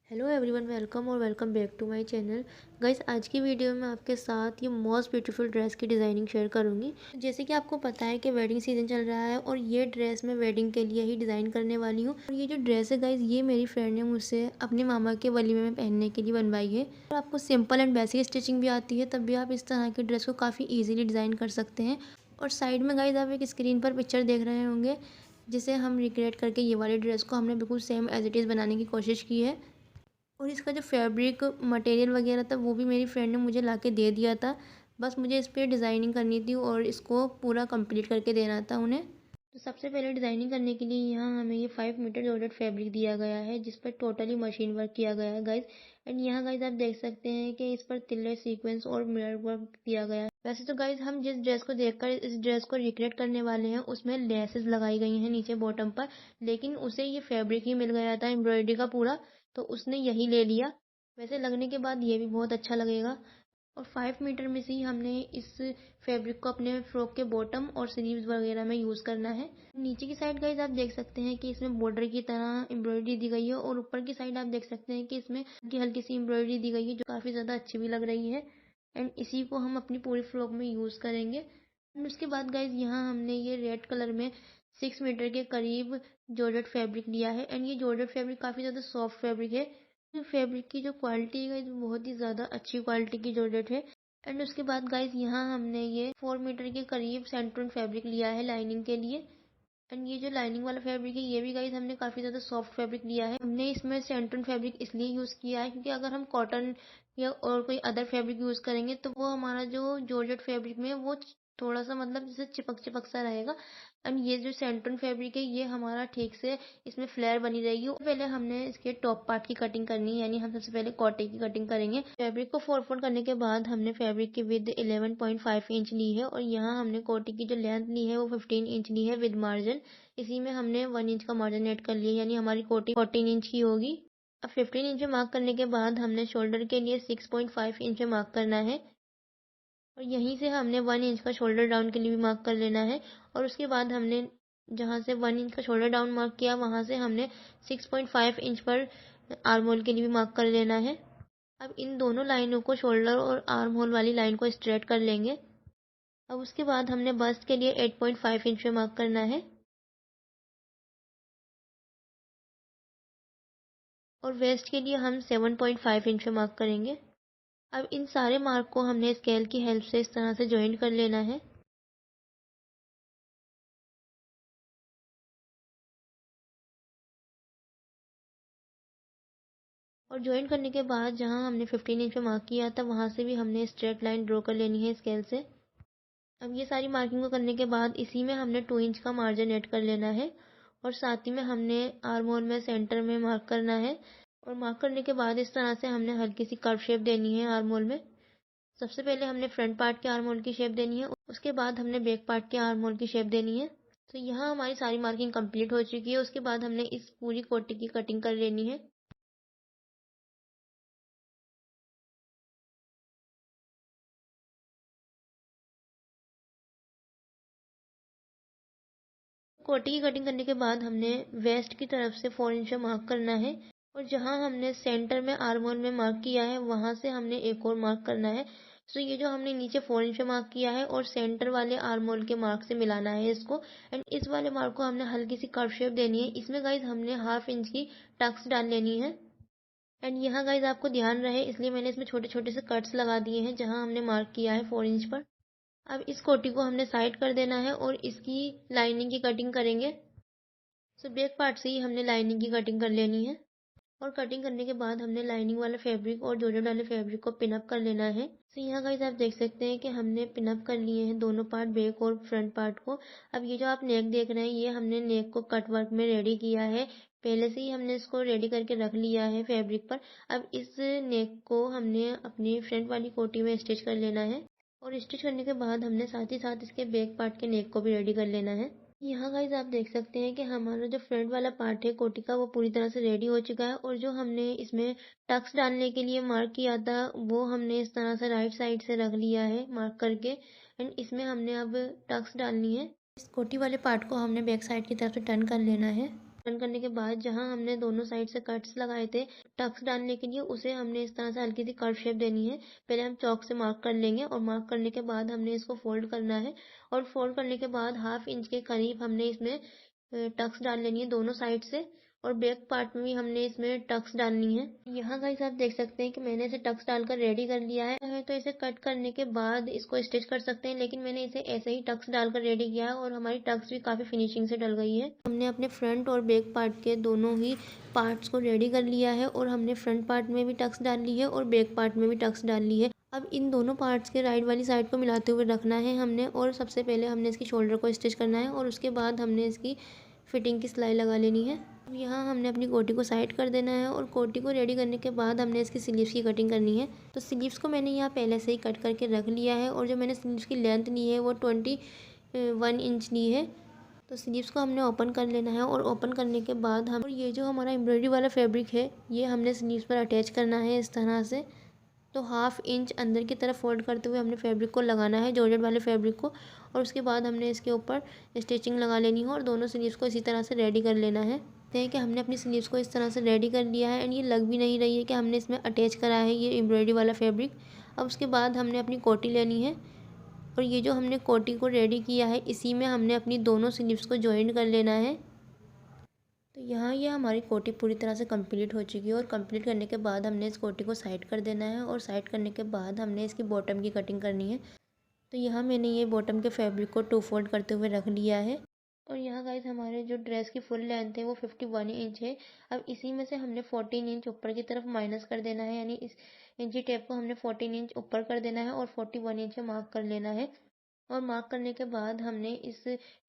Hello everyone, welcome और welcome back to my channel. Guys, आज की वीडियो में आपके साथ ये मोस्ट ब्यूटीफुल ड्रेस की डिज़ाइनिंग शेयर करूंगी। जैसे कि आपको पता है कि वेडिंग सीजन चल रहा है और ये ड्रेस मैं वेडिंग के लिए ही डिज़ाइन करने वाली हूँ। और ये जो ड्रेस है गाइस, ये मेरी फ्रेंड ने मुझसे अपने मामा के वलीमे में पहनने के लिए बनवाई है। और आपको सिंपल एंड बेसिक स्टिचिंग भी आती है, तब भी आप इस तरह की ड्रेस को काफ़ी ईजिली डिज़ाइन कर सकते हैं। और साइड में गाइस आप एक स्क्रीन पर पिक्चर देख रहे होंगे, जिसे हम रिक्रिएट करके ये वाली ड्रेस को हमने बिल्कुल सेम एज इट इज़ बनाने की कोशिश की है। और इसका जो फैब्रिक मटेरियल वगैरह था वो भी मेरी फ्रेंड ने मुझे ला के दे दिया था। बस मुझे इस पर डिज़ाइनिंग करनी थी और इसको पूरा कंप्लीट करके देना था उन्हें। तो सबसे पहले डिज़ाइनिंग करने के लिए यहाँ हमें ये 5 मीटर जॉर्जेट फैब्रिक दिया गया है, जिस पर टोटली मशीन वर्क किया गया है गाइज। एंड यहाँ गाइज आप देख सकते हैं कि इस पर तिल्ले सीक्वेंस और मिरर वर्क दिया गया है। वैसे तो गाइज हम जिस ड्रेस को देखकर इस ड्रेस को रिक्रिएट करने वाले हैं उसमें लेसेस लगाई गई हैं नीचे बॉटम पर, लेकिन उसे ये फैब्रिक ही मिल गया था एम्ब्रॉयडरी का पूरा, तो उसने यही ले लिया। वैसे लगने के बाद ये भी बहुत अच्छा लगेगा। और 5 मीटर में से ही हमने इस फैब्रिक को अपने फ्रॉक के बॉटम और स्लीव्स वगैरह में यूज़ करना है। नीचे की साइड गाइज आप देख सकते हैं कि इसमें बॉर्डर की तरह एम्ब्रॉयडरी दी गई है, और ऊपर की साइड आप देख सकते हैं कि इसमें हल्की हल्की सी एम्ब्रॉयडरी दी गई है, जो काफ़ी ज़्यादा अच्छी भी लग रही है। एंड इसी को हम अपनी पूरी फ्रॉक में यूज़ करेंगे। एंड उसके बाद गाइज यहाँ हमने ये रेड कलर में 6 मीटर के करीब जॉर्जेट फैब्रिक लिया है। एंड ये जॉर्जेट फैब्रिक काफ़ी ज़्यादा सॉफ्ट फैब्रिक है। फैब्रिक की जो क्वालिटी है वो बहुत ही ज़्यादा अच्छी क्वालिटी की जॉर्जेट है। एंड उसके बाद गाइज यहाँ हमने ये 4 मीटर के करीब सेंट्रल फैब्रिक लिया है लाइनिंग के लिए। एंड ये जो लाइनिंग वाला फैब्रिक है ये भी गाइज हमने काफ़ी ज़्यादा सॉफ्ट फैब्रिक लिया है। हमने इसमें सेंट्रल फैब्रिक इसलिए यूज़ किया है क्योंकि अगर हम कॉटन या और कोई अदर फैब्रिक यूज़ करेंगे तो वो हमारा जो जॉर्जेट फैब्रिक में वो थोड़ा सा मतलब जैसे चिपक चिपक सा रहेगा। एंड ये जो सेंट्रल फैब्रिक है ये हमारा ठीक से इसमें फ्लेयर बनी रहेगी। पहले हमने इसके टॉप पार्ट की कटिंग करनी है, यानी हम सबसे पहले कोटे की कटिंग करेंगे। फैब्रिक को 4 फोल्ड करने के बाद हमने फैब्रिक की विद 11.5 इंच ली है, और यहाँ हमने कोटे की जो लेंथ ली है वो 15 इंच ली है विद मार्जिन। इसी में हमने 1 इंच का मार्जिन ऐड कर लिया, यानी हमारी कोटी 14 इंच की होगी। अब 15 इंच में मार्क करने के बाद हमने शोल्डर के लिए 6.5 इंच में मार्क करना है, और यहीं से हमने 1 इंच का शोल्डर डाउन के लिए भी मार्क कर लेना है। और उसके बाद हमने जहाँ से 1 इंच का शोल्डर डाउन मार्क किया वहाँ से हमने 6.5 इंच पर आर्म होल के लिए भी मार्क कर लेना है। अब इन दोनों लाइनों को, शोल्डर और आर्म होल वाली लाइन को स्ट्रेट कर लेंगे। अब उसके बाद हमने बस्ट के लिए 8.5 इंच में मार्क करना है, और वेस्ट के लिए हम 7.5 इंच में मार्क करेंगे। अब इन सारे मार्क को हमने स्केल की हेल्प से इस तरह से ज्वाइंट कर लेना है। और ज्वाइन करने के बाद जहाँ हमने 15 इंच पे मार्क किया था वहाँ से भी हमने स्ट्रेट लाइन ड्रॉ कर लेनी है स्केल से। अब ये सारी मार्किंग को करने के बाद इसी में हमने 2 इंच का मार्जिन ऐड कर लेना है, और साथ ही में हमने आर्म होल में सेंटर में मार्क करना है। और मार्क करने के बाद इस तरह से हमने हल्की सी कर्व शेप देनी है आर्म होल में। सबसे पहले हमने फ्रंट पार्ट के आर्म होल की शेप देनी है, उसके बाद हमने बैक पार्ट के आर्म होल की शेप देनी है। तो यहाँ हमारी सारी मार्किंग कंप्लीट हो चुकी है। उसके बाद हमने इस पूरी कोटी की कटिंग कर लेनी है। कोटी की कटिंग करने के बाद हमने वेस्ट की तरफ से 4 इंच मार्क करना है, और जहां हमने सेंटर में आर्म होल में मार्क किया है वहां से हमने एक और मार्क करना है। सो ये जो हमने नीचे 4 इंच मार्क किया है और सेंटर वाले आर्म होल के मार्क से मिलाना है इसको। एंड इस वाले मार्क को हमने हल्की सी कर्व शेप देनी है। इसमें गाइज हमने हाफ इंच की टक्स डाल लेनी है। एंड यहाँ गाइज आपको ध्यान रहे इसलिए मैंने इसमें छोटे छोटे से कट्स लगा दिए हैं जहाँ हमने मार्क किया है 4 इंच पर। अब इस कोटी को हमने साइड कर देना है और इसकी लाइनिंग की कटिंग करेंगे। सो बैक पार्ट से ही हमने लाइनिंग की कटिंग कर लेनी है, और कटिंग करने के बाद हमने लाइनिंग वाला फैब्रिक और जॉर्जेट वाले फैब्रिक को पिन अप कर लेना है। सो यहाँ गाइस आप देख सकते हैं कि हमने पिन अप कर लिए हैं दोनों पार्ट, बैक और फ्रंट पार्ट को। अब ये जो आप नेक देख रहे हैं ये हमने नेक को कट वर्क में रेडी किया है। पहले से ही हमने इसको रेडी करके रख लिया है फैब्रिक पर। अब इस नेक को हमने अपनी फ्रंट वाली कोटी में स्टिच कर लेना है, और स्टिच करने के बाद हमने साथ ही साथ इसके बैक पार्ट के नेक को भी रेडी कर लेना है। यहाँ गाइस आप देख सकते हैं कि हमारा जो फ्रंट वाला पार्ट है कोटी का वो पूरी तरह से रेडी हो चुका है, और जो हमने इसमें टक्स डालने के लिए मार्क किया था वो हमने इस तरह से राइट साइड से रख लिया है मार्क करके। एंड इसमें हमने अब टक्स डालनी है। इस कोटी वाले पार्ट को हमने बैक साइड की तरफ से टर्न कर लेना है। टर्न करने के बाद जहाँ हमने दोनों साइड से कट्स लगाए थे टक्स डालने के लिए, उसे हमने इस तरह से हल्की सी कर्व शेप देनी है। पहले हम चौक से मार्क कर लेंगे और मार्क करने के बाद हमने इसको फोल्ड करना है और फोल्ड करने के बाद 1/2 इंच के करीब हमने इसमें टक्स डाल लेनी है दोनों साइड से, और बैक पार्ट में भी हमने इसमें टक्स डालनी है। यहाँ गाइस आप देख सकते हैं कि मैंने इसे टक्स डालकर रेडी कर लिया है। तो इसे कट करने के बाद इसको स्टिच कर सकते हैं, लेकिन मैंने इसे ऐसे ही टक्स डालकर रेडी किया है और हमारी टक्स भी काफ़ी फिनिशिंग से डल गई है। हमने अपने फ्रंट और बैक पार्ट के दोनों ही पार्ट्स को रेडी कर लिया है और हमने फ्रंट पार्ट में भी टक्स डाल ली है और बैक पार्ट में भी टक्स डाल ली है। अब इन दोनों पार्ट्स के राइट वाली साइड को मिलाते हुए रखना है हमने, और सबसे पहले हमने इसकी शोल्डर को स्टिच करना है और उसके बाद हमने इसकी फिटिंग की सिलाई लगा लेनी है। अब यहाँ हमने अपनी कोटी को साइड कर देना है और कोटी को रेडी करने के बाद हमने इसकी स्लीव्स की कटिंग करनी है। तो स्लीव्स को मैंने यहाँ पहले से ही कट करके रख लिया है और जो मैंने स्लीव्स की लेंथ ली है वो 21 इंच ली है। तो स्लीव्स को हमने ओपन कर लेना है और ओपन करने के बाद हम ये जो हमारा एम्ब्रॉयडरी वाला फैब्रिक है ये हमने स्लीव्स पर अटैच करना है इस तरह से। तो 1/2 इंच अंदर की तरफ फोल्ड करते हुए हमने फैब्रिक को लगाना है, जॉर्जेट वाले फैब्रिक को, और उसके बाद हमने इसके ऊपर स्टिचिंग लगा लेनी है और दोनों स्लीव्स को इसी तरह से रेडी कर लेना है। देखते हैं कि हमने अपनी स्लीव्स को इस तरह से रेडी कर लिया है एंड ये लग भी नहीं रही है कि हमने इसमें अटैच करा है ये एम्ब्रॉयडरी वाला फैब्रिक। अब उसके बाद हमने अपनी कोटी लेनी है और ये जो हमने कोटी को रेडी किया है इसी में हमने अपनी दोनों स्लीव्स को जॉइन कर लेना है। तो यहाँ ये हमारी कोटी पूरी तरह से कंप्लीट हो चुकी है और कंप्लीट करने के बाद हमने इस कोटी को साइड कर देना है और साइड करने के बाद हमने इसकी बॉटम की कटिंग करनी है। तो यहाँ मैंने ये बॉटम के फैब्रिक को 2 फोल्ड करते हुए रख लिया है और यहाँ गाइस हमारे जो ड्रेस की फुल लेंथ है वो 51 इंच है। अब इसी में से हमने 14 इंच ऊपर की तरफ माइनस कर देना है, यानी इस इंची टेप को हमने 14 इंच ऊपर कर देना है और 41 इंच मार्क कर लेना है। और मार्क करने के बाद हमने इस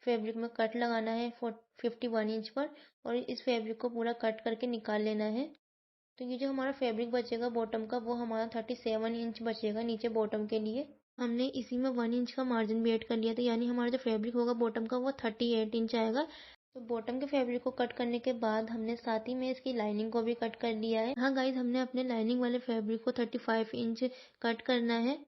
फैब्रिक में कट लगाना है 51 इंच पर और इस फैब्रिक को पूरा कट करके निकाल लेना है। तो ये जो हमारा फैब्रिक बचेगा बॉटम का वो हमारा 37 इंच बचेगा नीचे बॉटम के लिए। हमने इसी में 1 इंच का मार्जिन भी ऐड कर लिया था, यानी हमारा जो फैब्रिक होगा बॉटम का वो 38 इंच आएगा। तो बॉटम के फैब्रिक को कट करने के बाद हमने साथ ही में इसकी लाइनिंग को भी कट कर लिया है। हाँ गाइज, हमने अपने लाइनिंग वाले फैब्रिक को 35 इंच कट करना है,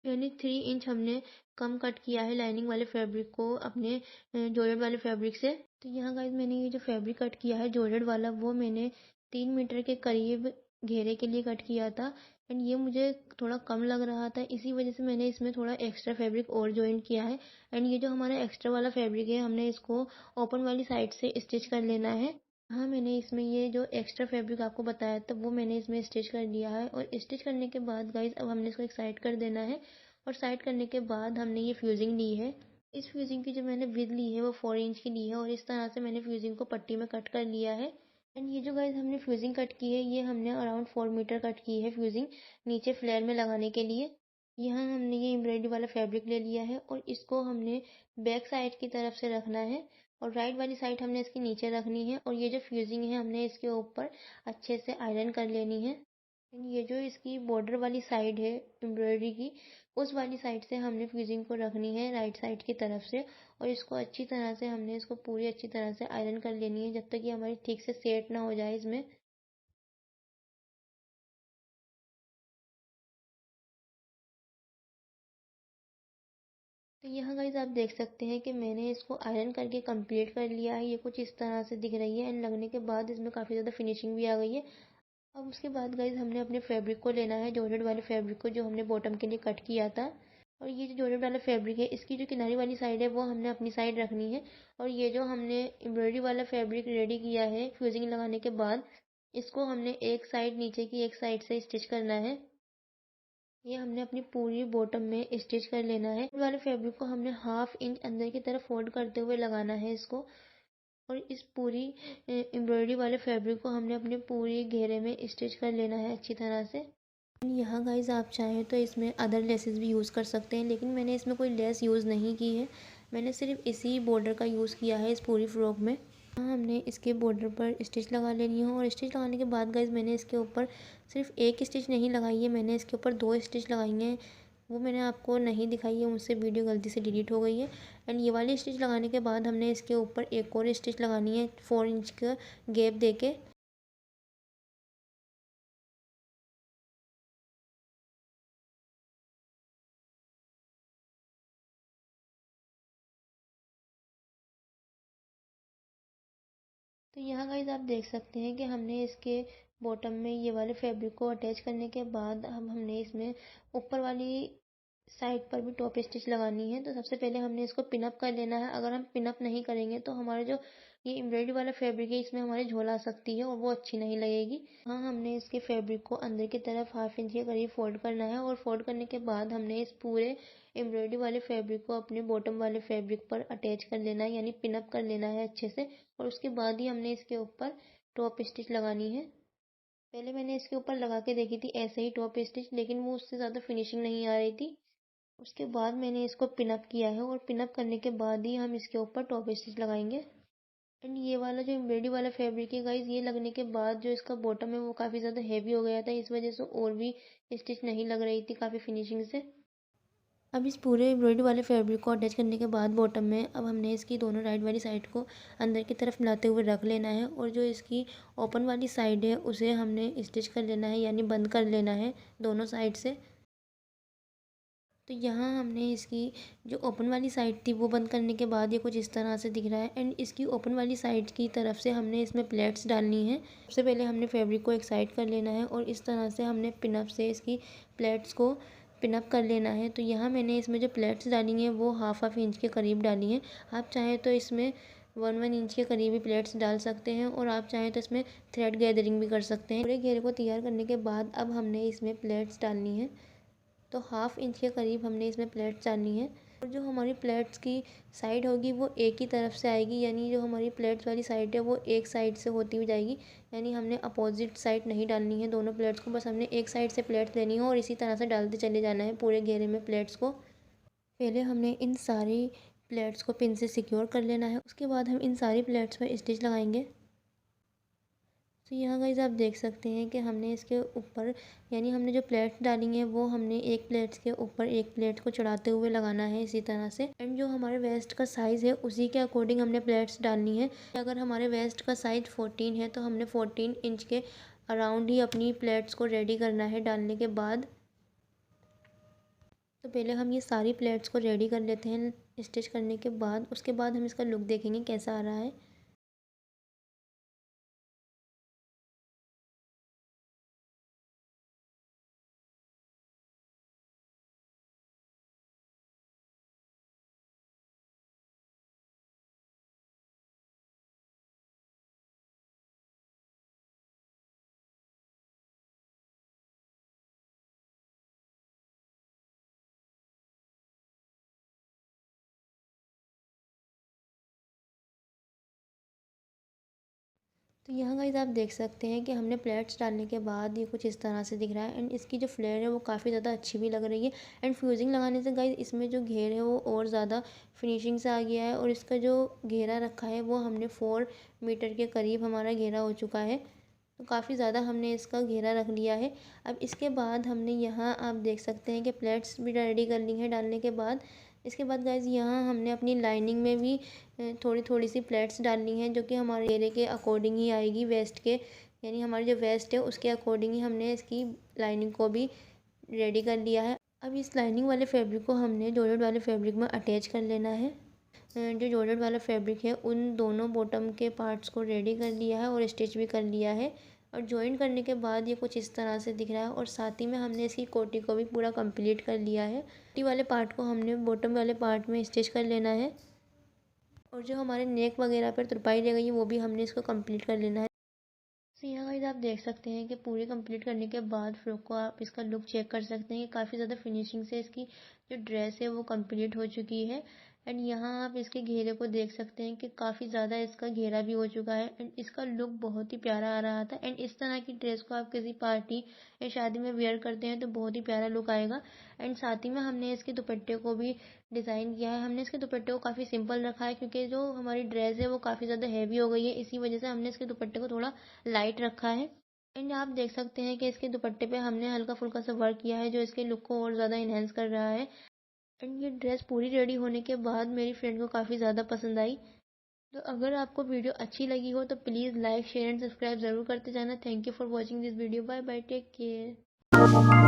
यानी 3 इंच हमने कम कट किया है लाइनिंग वाले फैब्रिक को अपने जॉर्जेट वाले फैब्रिक से। तो यहाँ गाइज मैंने ये जो फैब्रिक कट किया है जॉर्जेट वाला वो मैंने 3 मीटर के करीब घेरे के लिए कट किया था एंड ये मुझे थोड़ा कम लग रहा था, इसी वजह से मैंने इसमें थोड़ा एक्स्ट्रा फैब्रिक और ज्वाइन किया है। एंड ये जो हमारा एक्स्ट्रा वाला फैब्रिक है हमने इसको ओपन वाली साइड से स्टिच कर लेना है। हाँ, मैंने इसमें ये जो एक्स्ट्रा फैब्रिक आपको बताया था वो मैंने इसमें स्टिच कर लिया है और स्टिच करने के बाद गाइज अब हमने इसको एक साइड कर देना है और साइड करने के बाद हमने ये फ्यूजिंग ली है। इस फ्यूजिंग की जो मैंने विड्थ ली है वो 4 इंच की ली है और इस तरह से मैंने फ्यूजिंग को पट्टी में कट कर लिया है। एंड ये जो गाइज हमने फ्यूजिंग कट की है ये हमने अराउंड 4 मीटर कट की है फ्यूजिंग नीचे फ्लेयर में लगाने के लिए। यहाँ हमने ये एम्ब्रॉयडरी वाला फैब्रिक ले लिया है और इसको हमने बैक साइड की तरफ से रखना है और राइट वाली साइड हमने इसके नीचे रखनी है और ये जो फ्यूजिंग है हमने इसके ऊपर अच्छे से आयरन कर लेनी है। ये जो इसकी बॉर्डर वाली साइड है एम्ब्रॉयडरी की उस वाली साइड से हमने फ्यूजिंग को रखनी है राइट साइड की तरफ से और इसको अच्छी तरह से हमने इसको पूरी अच्छी तरह से आयरन कर लेनी है जब तक कि हमारी ठीक से सेट ना हो जाए इसमें। तो यहाँ गाइज आप देख सकते हैं कि मैंने इसको आयरन करके कंप्लीट कर लिया है, ये कुछ इस तरह से दिख रही है एंड लगने के बाद इसमें काफ़ी ज़्यादा फिनिशिंग भी आ गई है। अब उसके बाद गाइज हमने अपने फैब्रिक को लेना है जॉर्जेट वाले फैब्रिक को जो हमने बॉटम के लिए कट किया था और ये जो जॉर्जेट वाला फैब्रिक है इसकी जो किनारी वाली साइड है वो हमने अपनी साइड रखनी है और ये जो हमने एम्ब्रॉयडरी वाला फैब्रिक रेडी किया है फ्यूजिंग लगाने के बाद इसको हमने एक साइड नीचे की एक साइड से स्टिच करना है। ये हमने अपनी पूरी बॉटम में स्टिच कर लेना है। वाले फैब्रिक को हमने 1/2 इंच अंदर की तरफ फोल्ड करते हुए लगाना है इसको और इस पूरी एम्ब्रॉयडरी वाले फैब्रिक को हमने अपने पूरी घेरे में स्टिच कर लेना है अच्छी तरह से। यहाँ गाइज आप चाहें तो इसमें अदर लेसेस भी यूज़ कर सकते हैं, लेकिन मैंने इसमें कोई लेस यूज़ नहीं की है, मैंने सिर्फ इसी बॉर्डर का यूज़ किया है इस पूरी फ्रॉक में। हाँ, हमने इसके बॉर्डर पर स्टिच लगा लेनी है और स्टिच लगाने के बाद गाइज मैंने इसके ऊपर सिर्फ एक स्टिच नहीं लगाई है, मैंने इसके ऊपर 2 स्टिच लगाई हैं। वो मैंने आपको नहीं दिखाई है, मुझसे वीडियो गलती से डिलीट हो गई है। एंड ये वाली स्टिच लगाने के बाद हमने इसके ऊपर एक और स्टिच लगानी है 4 इंच का गैप देके। तो यहाँ गाइस आप देख सकते हैं कि हमने इसके बॉटम में ये वाले फैब्रिक को अटैच करने के बाद अब हमने इसमें ऊपर वाली साइड पर भी टॉप स्टिच लगानी है। तो सबसे पहले हमने इसको पिन अप कर लेना है। अगर हम पिन अप नहीं करेंगे तो हमारा जो ये एम्ब्रॉयडरी वाला फैब्रिक है इसमें हमारी झोल आ सकती है और वो अच्छी नहीं लगेगी। हाँ, हमने इसके फैब्रिक को अंदर की तरफ 1/2 इंच के करीब फोल्ड करना है और फोल्ड करने के बाद हमने इस पूरे एम्ब्रॉयडरी वाले फैब्रिक को अपने बॉटम वाले फैब्रिक पर अटैच कर लेना है, यानी पिन अप कर लेना है अच्छे से। और उसके बाद ही हमने इसके ऊपर टॉप स्टिच लगानी है। पहले मैंने इसके ऊपर लगा के देखी थी ऐसे ही टॉप स्टिच, लेकिन वो उससे ज़्यादा फिनिशिंग नहीं आ रही थी। उसके बाद मैंने इसको पिन अप किया है और पिन अप करने के बाद ही हम इसके ऊपर टॉप स्टिच लगाएंगे। एंड ये वाला जो एम्ब्रॉयडरी वाला फैब्रिक है गाइस, ये लगने के बाद जो इसका बॉटम है वो काफ़ी ज़्यादा हैवी हो गया था, इस वजह से और भी स्टिच नहीं लग रही थी काफ़ी फिनिशिंग से। अब इस पूरे एम्ब्रॉयडरी वाले फैब्रिक को अटैच करने के बाद बॉटम में अब हमने इसकी दोनों राइट वाली साइड को अंदर की तरफ मिलाते हुए रख लेना है और जो इसकी ओपन वाली साइड है उसे हमने स्टिच कर लेना है, यानी बंद कर लेना है दोनों साइड से। तो यहाँ हमने इसकी जो ओपन वाली साइड थी वो बंद करने के बाद ये कुछ इस तरह से दिख रहा है। एंड इसकी ओपन वाली साइड की तरफ से हमने इसमें प्लेट्स डालनी है। सबसे पहले हमने फैब्रिक को एक साइड कर लेना है और इस तरह से हमने पिनअप से इसकी प्लेट्स को पिनअप कर लेना है। तो यहाँ मैंने इसमें जो प्लेट्स डाली हैं वो 1/2 इंच के करीब डाली हैं। आप चाहें तो इसमें 1 इंच के करीब ही प्लेट्स डाल सकते हैं और आप चाहें तो इसमें थ्रेड गैदरिंग भी कर सकते हैं। पूरे घेरे को तैयार करने के बाद अब हमने इसमें प्लेट्स डालनी है। तो 1/2 इंच के करीब हमने इसमें प्लेट्स डालनी है और जो हमारी प्लेट्स की साइड होगी वो एक ही तरफ से आएगी, यानी जो हमारी प्लेट्स वाली साइड है वो एक साइड से होती हुई जाएगी। यानी हमने अपोजिट साइड नहीं डालनी है दोनों प्लेट्स को, बस हमने एक साइड से प्लेट्स लेनी है और इसी तरह से डालते चले जाना है पूरे घेरे में प्लेट्स को। पहले हमने इन सारी प्लेट्स को पिन से सिक्योर कर लेना है, उसके बाद हम इन सारी प्लेट्स पर स्टिच लगाएंगे। तो यहाँ गाइस आप देख सकते हैं कि हमने इसके ऊपर, यानी हमने जो प्लेट्स डाली हैं वो हमने एक प्लेट्स के ऊपर एक प्लेट को चढ़ाते हुए लगाना है इसी तरह से। एंड जो हमारे वेस्ट का साइज़ है उसी के अकॉर्डिंग हमने प्लेट्स डालनी है। अगर हमारे वेस्ट का साइज़ 14 है तो हमने 14 इंच के अराउंड ही अपनी प्लेट्स को रेडी करना है डालने के बाद। तो पहले हम ये सारी प्लेट्स को रेडी कर लेते हैं स्टिच करने के बाद, उसके बाद हम इसका लुक देखेंगे कैसा आ रहा है। तो यहाँ गाइस आप देख सकते हैं कि हमने प्लेट्स डालने के बाद ये कुछ इस तरह से दिख रहा है। एंड इसकी जो फ्लेयर है वो काफ़ी ज़्यादा अच्छी भी लग रही है। एंड फ्यूजिंग लगाने से गाइस इसमें जो घेर है वो और ज़्यादा फिनिशिंग से आ गया है और इसका जो घेरा रखा है वो हमने 4 मीटर के करीब हमारा घेरा हो चुका है। तो काफ़ी ज़्यादा हमने इसका घेरा रख लिया है। अब इसके बाद हमने यहाँ आप देख सकते हैं कि प्लेट्स भी रेडी कर ली हैं डालने के बाद। इसके बाद गाइस यहाँ हमने अपनी लाइनिंग में भी थोड़ी थोड़ी सी प्लेट्स डालनी है, जो कि हमारे घेरे के अकॉर्डिंग ही आएगी वेस्ट के, यानी हमारी जो वेस्ट है उसके अकॉर्डिंग ही हमने इसकी लाइनिंग को भी रेडी कर लिया है। अब इस लाइनिंग वाले फैब्रिक को हमने जॉर्जेट वाले फैब्रिक में अटैच कर लेना है। जो जॉर्जेट वाला फैब्रिक है उन दोनों बॉटम के पार्ट्स को रेडी कर लिया है और स्टिच भी कर लिया है और जॉइन करने के बाद ये कुछ इस तरह से दिख रहा है। और साथ ही में हमने इसकी कोटी को भी पूरा कंप्लीट कर लिया है। कोटी वाले पार्ट को हमने बॉटम वाले पार्ट में स्टिच कर लेना है और जो हमारे नेक वगैरह पर तुरपाई रह गई है वो भी हमने इसको कंप्लीट कर लेना है। तो यहाँ गाइस आप देख सकते हैं कि पूरी कंप्लीट करने के बाद फ्रॉक को आप इसका लुक चेक कर सकते हैं कि काफ़ी ज़्यादा फिनिशिंग से इसकी जो ड्रेस है वो कंप्लीट हो चुकी है। एंड यहाँ आप इसके घेरे को देख सकते हैं कि काफ़ी ज़्यादा इसका घेरा भी हो चुका है एंड इसका लुक बहुत ही प्यारा आ रहा था। एंड इस तरह की ड्रेस को आप किसी पार्टी या शादी में वेयर करते हैं तो बहुत ही प्यारा लुक आएगा। एंड साथ ही में हमने इसके दुपट्टे को भी डिज़ाइन किया है। हमने इसके दुपट्टे को काफ़ी सिंपल रखा है क्योंकि जो हमारी ड्रेस है वो काफ़ी ज़्यादा हैवी हो गई है, इसी वजह से हमने इसके दुपट्टे को थोड़ा लाइट रखा है। एंड आप देख सकते हैं कि इसके दुपट्टे पे हमने हल्का फुल्का सा वर्क किया है जो इसके लुक को और ज़्यादा इन्हेंस कर रहा है। एंड ये ड्रेस पूरी रेडी होने के बाद मेरी फ्रेंड को काफ़ी ज़्यादा पसंद आई। तो अगर आपको वीडियो अच्छी लगी हो तो please like share and subscribe ज़रूर करते जाना। Thank you for watching this video. Bye bye, take care.